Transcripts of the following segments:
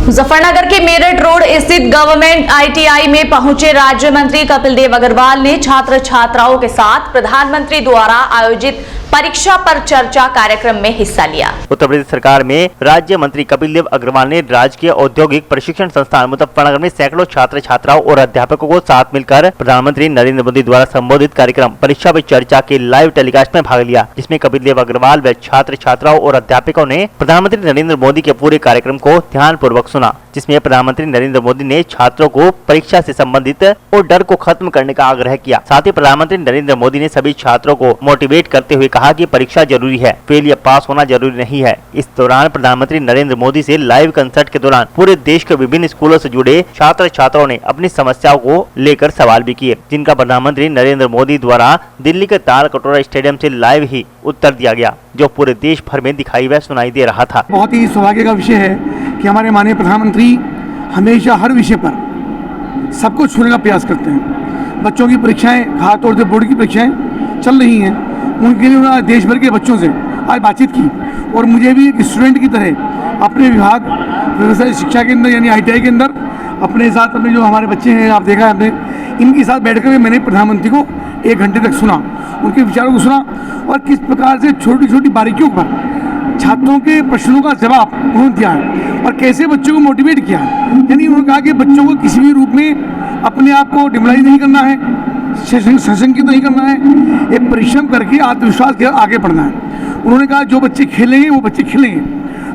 मुजफ्फरनगर के मेरठ रोड स्थित government ITI में पहुंचे राज्य मंत्री कपिल देव अग्रवाल ने छात्र छात्राओं के साथ प्रधानमंत्री द्वारा आयोजित परीक्षा पर चर्चा कार्यक्रम में हिस्सा लिया। उत्तर प्रदेश सरकार में राज्य मंत्री कपिल देव अग्रवाल ने राजकीय औद्योगिक प्रशिक्षण संस्थान मुजफ्फरनगर में सैकड़ों छात्र छात्राओं और अध्यापकों को साथ मिलकर प्रधानमंत्री नरेंद्र मोदी द्वारा संबोधित कार्यक्रम परीक्षा पे चर्चा के लाइव टेलीकास्ट में भाग लिया, जिसमें कपिल देव अग्रवाल व छात्र छात्राओं और अध्यापकों ने प्रधानमंत्री नरेंद्र मोदी के पूरे कार्यक्रम को ध्यान पूर्वक सुना, जिसमें प्रधानमंत्री नरेंद्र मोदी ने छात्रों को परीक्षा से संबंधित और डर को खत्म करने का आग्रह किया। साथ ही प्रधानमंत्री नरेंद्र मोदी ने सभी छात्रों को मोटिवेट करते हुए कहा कि परीक्षा जरूरी है, फेल या पास होना जरूरी नहीं है। इस दौरान प्रधानमंत्री नरेंद्र मोदी से लाइव कंसर्ट के दौरान पूरे देश के विभिन्न स्कूलों से जुड़े छात्र छात्राओं ने अपनी समस्याओं को लेकर सवाल भी किए, जिनका प्रधानमंत्री नरेंद्र मोदी द्वारा दिल्ली के ताल कटोरा स्टेडियम से लाइव ही उत्तर दिया गया, जो पूरे देश भर में दिखाई व सुनाई दे रहा था। बहुत ही सौभाग्य का विषय है कि हमारे माननीय प्रधानमंत्री हमेशा हर विषय पर सबको छूने का प्रयास करते हैं। बच्चों की परीक्षाएं, खासतौर से बोर्ड की परीक्षाएं चल रही हैं, उनके लिए उन्होंने देश भर के बच्चों से आज बातचीत की और मुझे भी एक स्टूडेंट की तरह अपने विभाग व्यवसाय शिक्षा के अंदर यानी ITI के अंदर अपने साथ अपने जो हमारे बच्चे हैं, आप देखा है आपने, इनके साथ बैठकर मैंने प्रधानमंत्री को 1 घंटे तक सुना, उनके विचारों को सुना और किस प्रकार से छोटी छोटी बारीकियों पर छात्रों के प्रश्नों का जवाब उन्होंने दिया है और कैसे बच्चों को मोटिवेट किया है। यानी उन्होंने कहा कि बच्चों को किसी भी रूप में अपने आप को डिमोरलाइज नहीं करना है, सशंकित नहीं करना है, एक परिश्रम करके आत्मविश्वास के आगे बढ़ना है। उन्होंने कहा जो बच्चे खेलेंगे वो बच्चे खिलेंगे।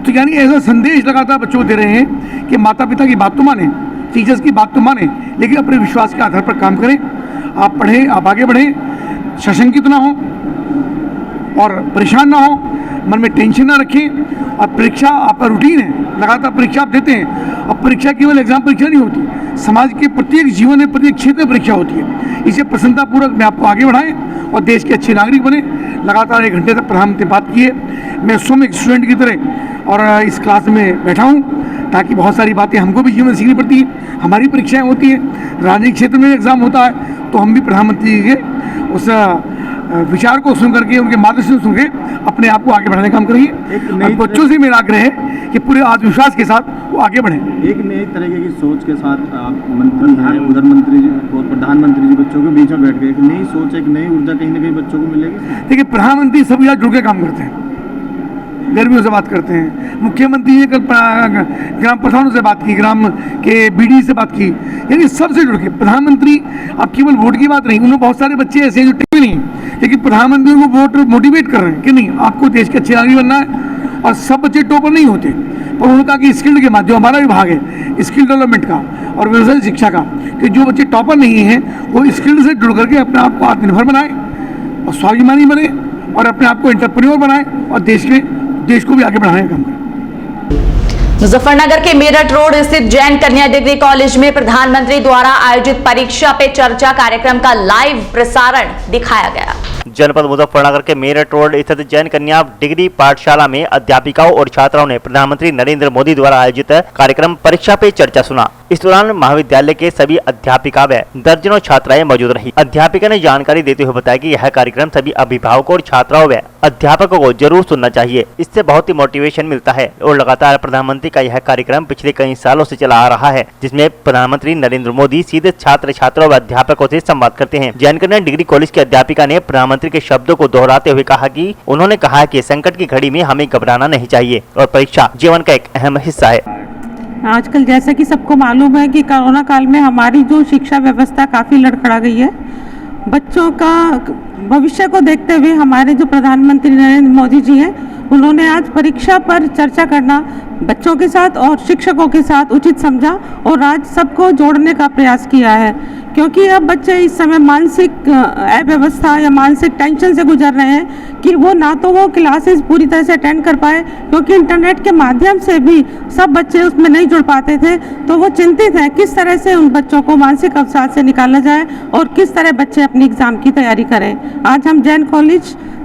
तो यानी ऐसा संदेश लगातार बच्चों को दे रहे हैं कि माता पिता की बात तो माने, टीचर्स की बात तो माने, लेकिन अपने विश्वास के आधार पर काम करें। आप पढ़ें, आप आगे बढ़ें, सशंकित ना हो और परेशान ना हो, मन में टेंशन ना रखें। और परीक्षा आपका रूटीन है, लगातार परीक्षा आप देते हैं। अब परीक्षा केवल एग्जाम परीक्षा नहीं होती, समाज के प्रत्येक जीवन में प्रत्येक क्षेत्र में परीक्षा होती है। इसे प्रसन्नतापूर्वक में आपको आगे बढ़ाएं और देश के अच्छे नागरिक बने। लगातार 1 घंटे तक प्रधानमंत्री बात किए। मैं स्वयं एक स्टूडेंट की तरह और इस क्लास में बैठा हूँ ताकि बहुत सारी बातें हमको भी जीवन में सीखनी पड़ती हैं। हमारी परीक्षाएं होती हैं, राजनीतिक क्षेत्र में एग्जाम होता है, तो हम भी प्रधानमंत्री के उस विचार को सुन करके, उनके मार्गदर्शन सुन के अपने आप को आगे बढ़ाने का काम करिए। बच्चों से मेरा आग्रह है कि पूरे आत्मविश्वास के साथ वो आगे बढ़ें। एक नई तरीके की सोच के साथ आप मंत्री हैं, उधर मंत्री जी और प्रधानमंत्री जी बच्चों के बीच में बैठ गए, एक नई सोच, एक नई ऊर्जा कहीं ना कहीं बच्चों को मिलेगी। देखिए, प्रधानमंत्री सभी यहाँ जुड़ के काम करते हैं, गर्मियों से बात करते हैं। मुख्यमंत्री ने कल ग्राम प्रधानों से बात की, ग्राम के BD से बात की, यानी सबसे जुड़ के प्रधानमंत्री। अब केवल वोट की बात नहीं, उन्होंने बहुत सारे बच्चे ऐसे हैं जो टिके नहीं, लेकिन प्रधानमंत्री उनको वोट मोटिवेट कर रहे हैं कि नहीं, आपको देश के अच्छे नागरिक बनना है। और सब बच्चे टॉपर नहीं होते, पर उन्होंने कहा कि स्किल्ड के माध्यम, हमारा विभाग है स्किल डेवलपमेंट का और व्यवसाय शिक्षा का, कि जो बच्चे टॉपर नहीं हैं वो स्किल्ड से जुड़ करके अपने आप को आत्मनिर्भर बनाए और स्वाभिमानी बने और अपने आप को एंटरप्रेन्योर बनाए और देश को भी आगे बढ़ाने का काम करें। मुजफ्फरनगर के मेरठ रोड स्थित जैन कन्या डिग्री कॉलेज में प्रधानमंत्री द्वारा आयोजित परीक्षा पे चर्चा कार्यक्रम का लाइव प्रसारण दिखाया गया। जनपद मुजफ्फरनगर के मेरठ रोड स्थित जैन कन्या डिग्री पाठशाला में अध्यापिकाओं और छात्राओं ने प्रधानमंत्री नरेंद्र मोदी द्वारा आयोजित कार्यक्रम परीक्षा पे चर्चा सुना। इस दौरान महाविद्यालय के सभी अध्यापिका व दर्जनों छात्राएं मौजूद रही। अध्यापिका ने जानकारी देते हुए बताया कि यह कार्यक्रम सभी अभिभावकों और छात्राओं व अध्यापकों को जरूर सुनना चाहिए, इससे बहुत ही मोटिवेशन मिलता है। और लगातार प्रधानमंत्री का यह कार्यक्रम पिछले कई सालों से चला आ रहा है, जिसमें प्रधानमंत्री नरेंद्र मोदी सीधे छात्र छात्राओं व अध्यापकों से संवाद करते हैं। जैन कन्या डिग्री कॉलेज की अध्यापिका ने प्रधानमंत्री के शब्दों को दोहराते हुए कहा कि उन्होंने कहा कि संकट की घड़ी में हमें घबराना नहीं चाहिए और परीक्षा जीवन का एक अहम हिस्सा है। आजकल जैसा कि सबको मालूम है कि कोरोना काल में हमारी जो शिक्षा व्यवस्था काफ़ी लड़खड़ा गई है। बच्चों का भविष्य को देखते हुए हमारे जो प्रधानमंत्री नरेंद्र मोदी जी हैं, उन्होंने आज परीक्षा पर चर्चा करना बच्चों के साथ और शिक्षकों के साथ उचित समझा और आज सबको जोड़ने का प्रयास किया है, क्योंकि अब बच्चे इस समय मानसिक अव्यवस्था या मानसिक टेंशन से गुजर रहे हैं कि वो ना तो वो क्लासेस पूरी तरह से अटेंड कर पाए, क्योंकि इंटरनेट के माध्यम से भी सब बच्चे उसमें नहीं जुड़ पाते थे। तो वो चिंतित हैं किस तरह से उन बच्चों को मानसिक अवसाद से निकाला जाए और किस तरह बच्चे अपनी एग्ज़ाम की तैयारी करें। आज हम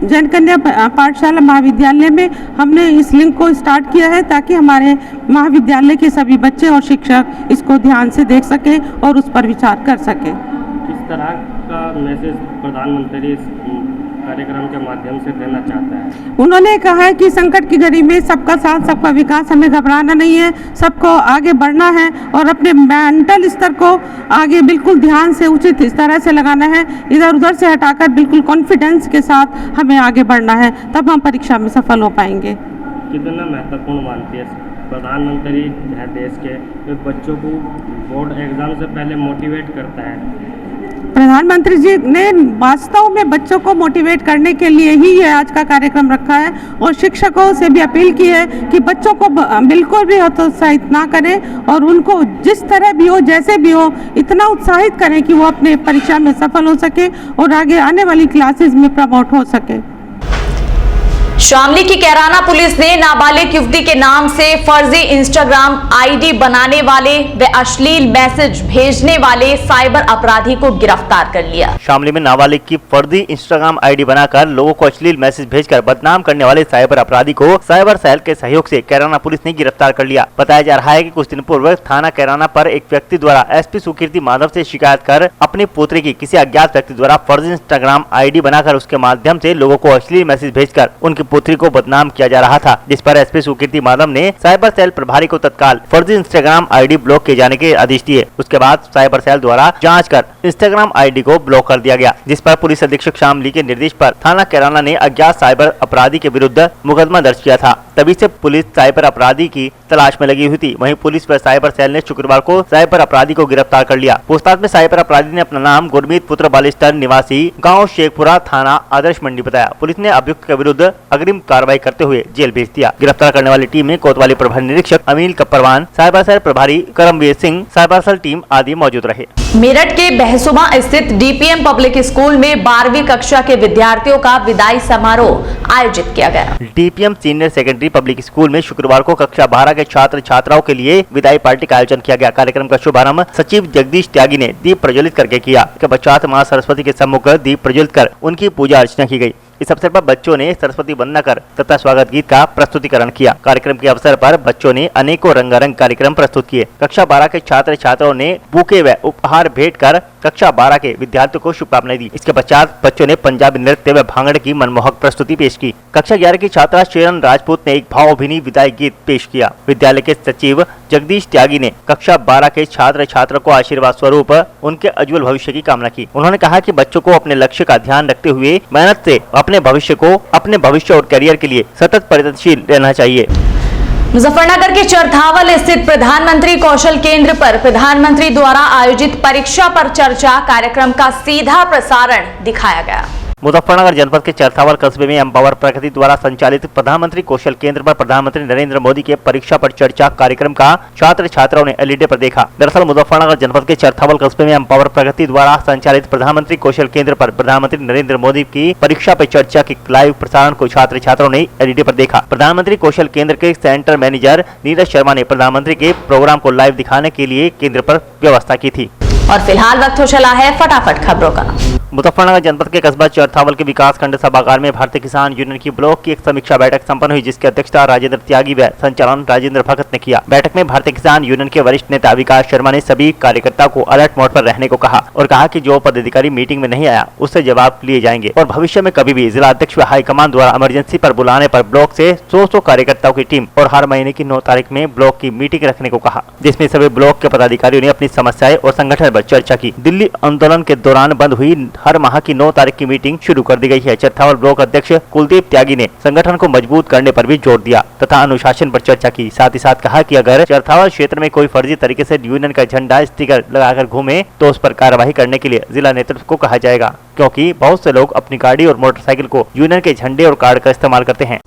जैन कन्या पाठशाला महाविद्यालय में हमने इस लिंक को स्टार्ट किया है ताकि हमारे महाविद्यालय के सभी बच्चे और शिक्षक इसको ध्यान से देख सकें और उस पर विचार कर सकें। किस तरह का मैसेज प्रधानमंत्री कार्यक्रम के माध्यम से देना चाहता है? उन्होंने कहा है कि संकट की घड़ी में सबका साथ सबका विकास, हमें घबराना नहीं है, सबको आगे बढ़ना है और अपने मेंटल स्तर को आगे बिल्कुल ध्यान से उचित इस तरह से लगाना है, इधर उधर से हटाकर बिल्कुल कॉन्फिडेंस के साथ हमें आगे बढ़ना है, तब हम परीक्षा में सफल हो पाएंगे। कितना महत्वपूर्ण मानती है प्रधानमंत्री है देश के, तो बच्चों को बोर्ड एग्जाम से पहले मोटिवेट करता है? प्रधानमंत्री जी ने वास्तव में बच्चों को मोटिवेट करने के लिए ही ये आज का कार्यक्रम रखा है और शिक्षकों से भी अपील की है कि बच्चों को बिल्कुल भी हतोत्साहित ना करें और उनको जिस तरह भी हो, जैसे भी हो, इतना उत्साहित करें कि वो अपने परीक्षा में सफल हो सके और आगे आने वाली क्लासेस में प्रमोट हो सके। शामली की कैराना पुलिस ने नाबालिग युवती के नाम से फर्जी इंस्टाग्राम आईडी बनाने वाले व अश्लील मैसेज भेजने वाले साइबर अपराधी को गिरफ्तार कर लिया। शामली में नाबालिग की फर्जी इंस्टाग्राम आईडी बनाकर लोगों को अश्लील मैसेज भेजकर बदनाम करने वाले साइबर अपराधी को साइबर सेल के सहयोग से कैराना पुलिस ने गिरफ्तार कर लिया। बताया जा रहा है कि कुछ दिन पूर्व थाना कैराना पर एक व्यक्ति द्वारा एसपी सुकीर्ति माधव से शिकायत कर अपने पुत्री की किसी अज्ञात व्यक्ति द्वारा फर्जी इंस्टाग्राम आईडी बनाकर उसके माध्यम से लोगों को अश्लील मैसेज भेजकर उनकी पुत्री को बदनाम किया जा रहा था, जिस पर एसपी सुकीर्ति माधव ने साइबर सेल प्रभारी को तत्काल फर्जी इंस्टाग्राम आईडी ब्लॉक किए जाने के आदेश दिए। उसके बाद साइबर सेल द्वारा जांच कर इंस्टाग्राम आईडी को ब्लॉक कर दिया गया, जिस पर पुलिस अधीक्षक शामली के निर्देश पर थाना कैराना ने अज्ञात साइबर अपराधी के विरुद्ध मुकदमा दर्ज किया था। तभी से पुलिस साइबर अपराधी की तलाश में लगी हुई थी। वहीं पुलिस व साइबर सेल ने शुक्रवार को साइबर अपराधी को गिरफ्तार कर लिया। पूछताछ में साइबर अपराधी ने अपना नाम गुरमीत पुत्र बालिस्टर निवासी गांव शेखपुरा थाना आदर्श मंडी बताया। पुलिस ने अभियुक्त के विरुद्ध अग्रिम कार्रवाई करते हुए जेल भेज दिया। गिरफ्तार करने वाली टीम में कोतवाली प्रभारी निरीक्षक अमील कप्परवान, साइबर सेल प्रभारी Karamvir Singh, cyber cell team आदि मौजूद रहे। मेरठ के बहसुमा स्थित डीपीएम पब्लिक स्कूल में 12वीं कक्षा के विद्यार्थियों का विदाई समारोह आयोजित किया गया। DPM senior secondary public school में शुक्रवार को कक्षा 12 के छात्र छात्राओं के लिए विदाई पार्टी का आयोजन किया गया। कार्यक्रम का शुभारंभ सचिव जगदीश त्यागी ने दीप प्रज्वलित करके किया। इसके पश्चात मां सरस्वती के सम्मुख दीप प्रज्वलित कर उनकी पूजा अर्चना की गई। इस अवसर पर बच्चों ने सरस्वती वंदना कर तथा स्वागत गीत का प्रस्तुतिकरण किया। कार्यक्रम के अवसर पर बच्चों ने अनेकों रंगारंग कार्यक्रम प्रस्तुत किए। कक्षा 12 के छात्र छात्राओं ने बुके व उपहार भेंट कर कक्षा 12 के विद्यार्थियों को शुभकामनाएं दी। इसके पश्चात बच्चों ने पंजाबी नृत्य व भांगड़े की मनमोहक प्रस्तुति पेश की। कक्षा 11 की छात्रा शेरन राजपूत ने एक भावभीनी विदाई गीत पेश किया। विद्यालय के सचिव जगदीश त्यागी ने कक्षा 12 के छात्र छात्रों को आशीर्वाद स्वरूप उनके उज्जवल भविष्य की कामना की। उन्होंने कहा कि बच्चों को अपने लक्ष्य का ध्यान रखते हुए मेहनत से अपने भविष्य और करियर के लिए सतत प्रयत्नशील रहना चाहिए। मुजफ्फरनगर के चरथावल स्थित प्रधानमंत्री कौशल केंद्र पर प्रधानमंत्री द्वारा आयोजित परीक्षा पर चर्चा कार्यक्रम का सीधा प्रसारण दिखाया गया। मुजफ्फरनगर जनपद के चरथावल कस्बे में एम्पावर प्रकृति द्वारा संचालित प्रधानमंत्री कौशल केंद्र पर प्रधानमंत्री नरेंद्र मोदी के परीक्षा पर चर्चा कार्यक्रम का छात्र छात्राओं ने एलईडी पर देखा। दरअसल मुजफ्फरनगर जनपद के चरथावल कस्बे में एम्पावर प्रकृति द्वारा संचालित प्रधानमंत्री कौशल केंद्र पर प्रधानमंत्री नरेंद्र मोदी की परीक्षा पर चर्चा के लाइव प्रसारण को छात्र छात्राओं ने एलईडी पर देखा। प्रधानमंत्री कौशल केंद्र के सेंटर मैनेजर नीरज शर्मा ने प्रधानमंत्री के प्रोग्राम को लाइव दिखाने के लिए केंद्र पर व्यवस्था की थी। और फिलहाल वक्त हो चला है फटाफट खबरों का। मुजफ्फरनगर जनपद के कस्बा चरथावल के विकास खंड सभागार में भारतीय किसान यूनियन की ब्लॉक की एक समीक्षा बैठक संपन्न हुई, जिसकी अध्यक्षता राजेंद्र त्यागी व संचालन राजेंद्र भगत ने किया। बैठक में भारतीय किसान यूनियन के वरिष्ठ नेता विकास शर्मा ने सभी कार्यकर्ताओं को अलर्ट मोड पर रहने को कहा और कहा कि जो पदाधिकारी मीटिंग में नहीं आया उससे जवाब लिए जाएंगे और भविष्य में कभी भी जिला अध्यक्ष व हाईकमान द्वारा इमरजेंसी पर बुलाने पर ब्लॉक से 100 कार्यकर्ताओं की टीम और हर महीने की 9 तारीख में ब्लॉक की मीटिंग रखने को कहा, जिसमें सभी ब्लॉक के पदाधिकारियों ने अपनी समस्याएं और संगठन पर चर्चा की। दिल्ली आंदोलन के दौरान बंद हुई हर माह की 9 तारीख की मीटिंग शुरू कर दी गई है। चरथावल ब्लॉक अध्यक्ष कुलदीप त्यागी ने संगठन को मजबूत करने पर भी जोर दिया तथा अनुशासन पर चर्चा की। साथ ही साथ कहा कि अगर चरथावल क्षेत्र में कोई फर्जी तरीके से यूनियन का झंडा स्टिकर लगाकर घूमे तो उस पर कार्रवाई करने के लिए जिला नेतृत्व को कहा जाएगा, क्योंकि बहुत से लोग अपनी गाड़ी और मोटरसाइकिल को यूनियन के झंडे और कार्ड का इस्तेमाल करते हैं।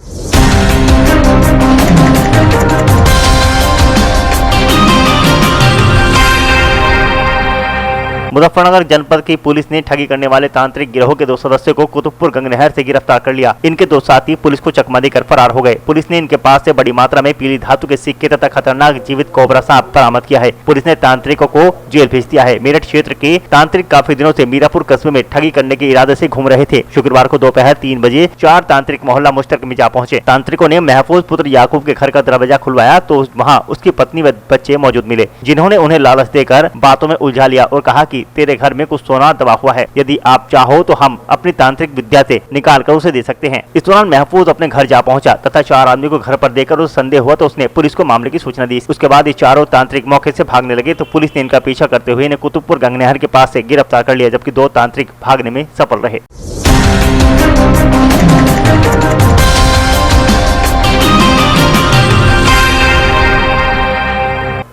मुजफ्फरनगर जनपद की पुलिस ने ठगी करने वाले तांत्रिक गिरोह के 2 सदस्यों को कुतुबपुर गंगनहर से गिरफ्तार कर लिया। इनके 2 साथी पुलिस को चकमा देकर फरार हो गए। पुलिस ने इनके पास से बड़ी मात्रा में पीली धातु के सिक्के तथा खतरनाक जीवित कोबरा सांप बरामद किया है। पुलिस ने तांत्रिकों को जेल भेज दिया है। मेरठ क्षेत्र के तांत्रिक काफी दिनों से मीरापुर कस्बे में ठगी करने के इरादे से घूम रहे थे। शुक्रवार को दोपहर 3 बजे 4 तांत्रिक मोहल्ला मुश्तरक में जा पहुंचे। तांत्रिकों ने महफूज पुत्र याकूब के घर का दरवाजा खुलवाया तो वहाँ उसकी पत्नी व बच्चे मौजूद मिले, जिन्होंने उन्हें लालच देकर बातों में उलझा लिया और कहा कि कि तेरे घर में कुछ सोना दबा हुआ है, यदि आप चाहो तो हम अपनी तांत्रिक विद्या से निकाल कर उसे दे सकते हैं। इस दौरान महफूज अपने घर जा पहुंचा तथा 4 आदमी को घर पर देकर उसे संदेह हुआ तो उसने पुलिस को मामले की सूचना दी। उसके बाद ये चारों तांत्रिक मौके से भागने लगे तो पुलिस ने इनका पीछा करते हुए इन्हें कुतुबपुर गंगनहर के पास से गिरफ्तार कर लिया, जबकि 2 तांत्रिक भागने में सफल रहे।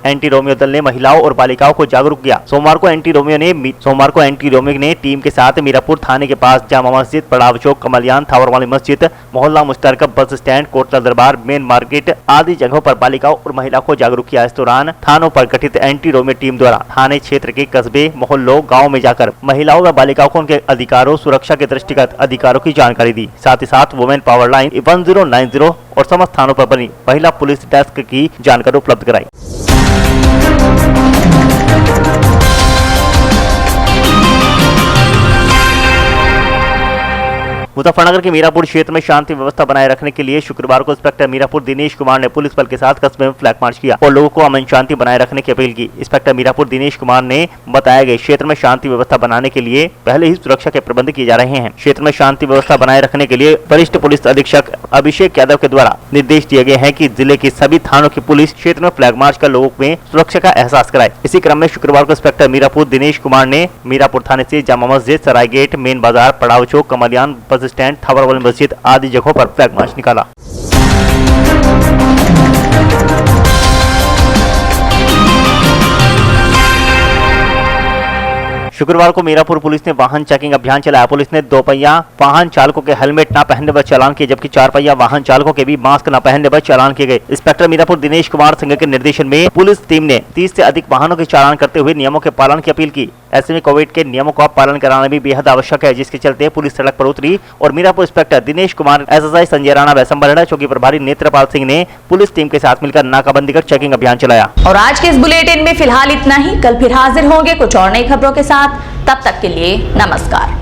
एंटी रोमियो दल ने महिलाओं और बालिकाओं को जागरूक किया। सोमवार को एंटी रोमियो ने टीम के साथ मीरापुर थाने के पास जामा मस्जिद, पड़ाव चौक, कमलियान, थावर वाली मस्जिद, मोहल्ला मुश्तरका, बस स्टैंड, कोटला दरबार, मेन मार्केट आदि जगहों पर बालिकाओं और महिलाओं को जागरूक किया। इस दौरान थानों पर गठित एंटी रोमियो टीम द्वारा थाने क्षेत्र के कस्बे, मोहल्लों, गाँव में जाकर महिलाओं व बालिकाओं को उनके अधिकारों, सुरक्षा के दृष्टिगत अधिकारों की जानकारी दी। साथ ही साथ वुमेन पावर लाइन 1090 और समस्त थानों पर बनी महिला पुलिस डेस्क की जानकारी उपलब्ध कराई। मुजफ्फरनगर के मीरापुर क्षेत्र में शांति व्यवस्था बनाए रखने के लिए शुक्रवार को इंस्पेक्टर मीरापुर दिनेश कुमार ने पुलिस बल के साथ कस्बे में फ्लैग मार्च किया और लोगों को अमन शांति बनाए रखने की अपील की। इंस्पेक्टर मीरापुर दिनेश कुमार ने बताया गए क्षेत्र में शांति व्यवस्था बनाने के लिए पहले ही सुरक्षा के प्रबंध किए जा रहे हैं। क्षेत्र में शांति व्यवस्था बनाए रखने के लिए वरिष्ठ पुलिस अधीक्षक अभिषेक यादव के द्वारा निर्देश दिए गए हैं कि जिले के सभी थानों की पुलिस क्षेत्र में फ्लैग मार्च कर लोगों में सुरक्षा का एहसास कराए। इसी क्रम में शुक्रवार को इंस्पेक्टर मीरापुर दिनेश कुमार ने मीरापुर थाने से जामा मस्जिद, सराय गेट, मेन बाजार, पड़ाव चौक, कमलियान, बस स्टैंड, थावर वाली मस्जिद आदि जगहों पर फ्लैग मार्च निकाला। शुक्रवार को मीरापुर पुलिस ने वाहन चेकिंग अभियान चलाया। पुलिस ने 2 पहिया वाहन चालकों के हेलमेट न पहनने पर चालान किए, जबकि 4 पहिया वाहन चालकों के भी मास्क न पहनने पर चालान किए गए। इंस्पेक्टर मीरापुर दिनेश कुमार सिंह के निर्देशन में पुलिस टीम ने 30 से अधिक वाहनों के चालान करते हुए नियमों के पालन की अपील की। ऐसे में कोविड के नियमों का पालन कराना भी बेहद आवश्यक है, जिसके चलते पुलिस सड़क पर उतरी और मीरापुर इंस्पेक्टर दिनेश कुमार, एसएसआई संजय राणा, वैशंबर चौकी प्रभारी नेत्रपाल सिंह ने पुलिस टीम के साथ मिलकर नाकाबंदी कर चेकिंग अभियान चलाया। और आज के इस बुलेटिन में फिलहाल इतना ही। कल फिर हाजिर होंगे कुछ और नई खबरों के साथ। तब तक के लिए नमस्कार।